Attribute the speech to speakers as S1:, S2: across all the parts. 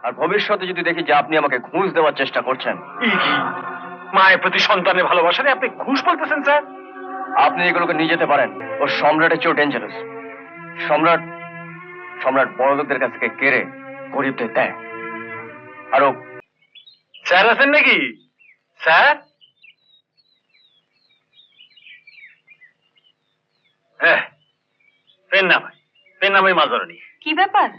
S1: আর ভবিষ্যতে যদি দেখি যে আপনি আমাকে ঘুষ দেওয়ার চেষ্টা করছেন।
S2: কি মায়ের প্রতি সন্তানের ভালোবাসারে আপনি ঘুষ বলতেছেন স্যার?
S1: আপনি এগুলোকে নিয়ে যেতে পারেন। ও সম্রাটের চেয়েও ডেঞ্জারাস। সম্রাট সম্রাট বড় লোকদের কাছ থেকে কেড়ে গরিবদের দেয়। আরো
S2: স্যার আছেন নাকি স্যার? হ্যাঁ, পেন নামাই মাজরনি।
S3: কি ব্যাপার?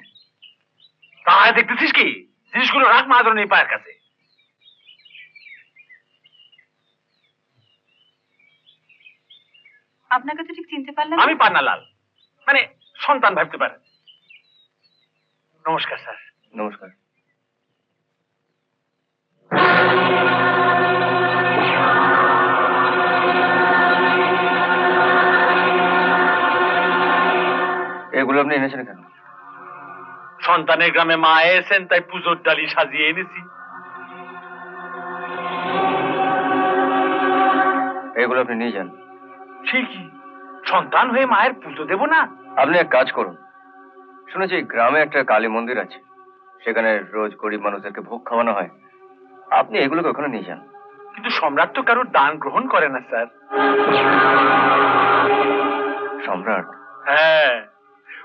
S2: তাহলে দেখতেছিস কি জিনিসগুলো রাখ মাজরনি পায়ের কাছে।
S3: আপনাকে তো ঠিক চিনতে পারলাম
S2: আমি পান্নালাল, মানে সন্তান ভাবতে পারেন। নমস্কার স্যার।
S1: নমস্কার। এগুলো আপনি এনেছেন কেন?
S2: সন্তানের গ্রামে মা এসেছেন, তাই পুজোর ডালি সাজিয়ে এনেছি।
S1: এগুলো আপনি নিয়ে যান।
S2: ঠিকই, সন্তান হয়ে মায়ের পুজো দেব না?
S1: আপনি এক কাজ করুন, শুনেছি গ্রামে একটা কালী মন্দির আছে, সেখানে রোজ গরিব মানুষদেরকে ভোগ খাওয়ানো হয়। আপনি এগুলোকে ওখানে নিয়ে যান।
S2: কিন্তু সম্রাট তো কারোর দান গ্রহণ করে না স্যার।
S1: সম্রাট?
S2: হ্যাঁ,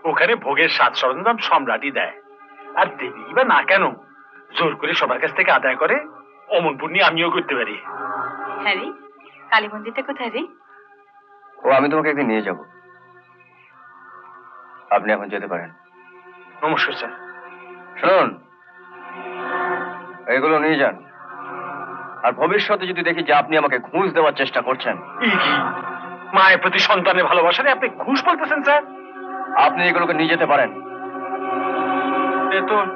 S2: ওখানে ভোগের সাজ সরঞ্জাম সম্রাটই দেয়। আর দেবী বা না কেন, জোর করে সবার কাছ থেকে আদায় করে অমন পুণ্যি আমিও করতে পারি।
S3: হ্যাঁ রে, কালী মন্দিরটা কোথায় রে?
S1: ও আমি তোমাকে একদিন নিয়ে যাব, আপনি এখন যেতে পারেন।
S2: নমস্কার স্যার।
S1: শুনুন, এগুলো নিয়ে যান। আর ভবিষ্যতে যদি দেখি যে আপনি আমাকে ঘুষ দেওয়ার চেষ্টা করছেন।
S2: কি মায়ের প্রতি সন্তানের ভালোবাসারে আপনি ঘুষ বলতেছেন স্যার?
S1: আপনি এগুলোকে নিয়ে যেতে পারেন।
S2: বেতন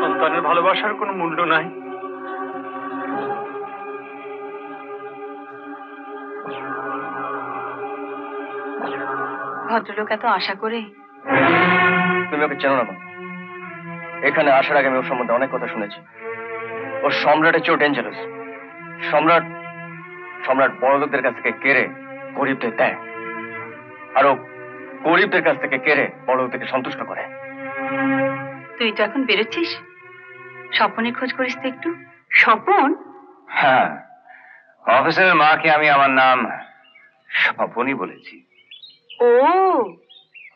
S2: সন্তানের ভালোবাসার কোনো মূল্য নাই।
S3: ভদ্রলোক এত আশা করে।
S1: তুমি ওকে চেনো না মা? এখানে আসার আগে আমি ওর সম্বন্ধে অনেক কথা শুনেছি। ও সম্রাটের চেয়েও ডেঞ্জারাস। সম্রাট সম্রাট বড় লোকদের কাছ থেকে কেড়ে গরিবদের দেয়। আরো গরিবদের কাছ থেকে কেড়ে বড় লোকদেরকে সন্তুষ্ট করে।
S3: তুই তো এখন বেরোচ্ছিস, স্বপনের খোঁজ করিস তো একটু। স্বপন?
S1: হ্যাঁ, অফিসারের মাকে আমি আমার নাম স্বপনই বলেছি।
S3: ও,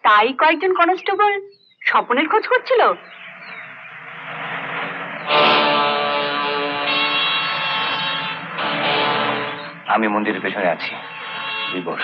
S3: তাই কয়েকজন কনস্টেবল স্বপনের খোঁজ করছিল।
S1: আমি মন্দিরের পেছনে আছি, তুই বস।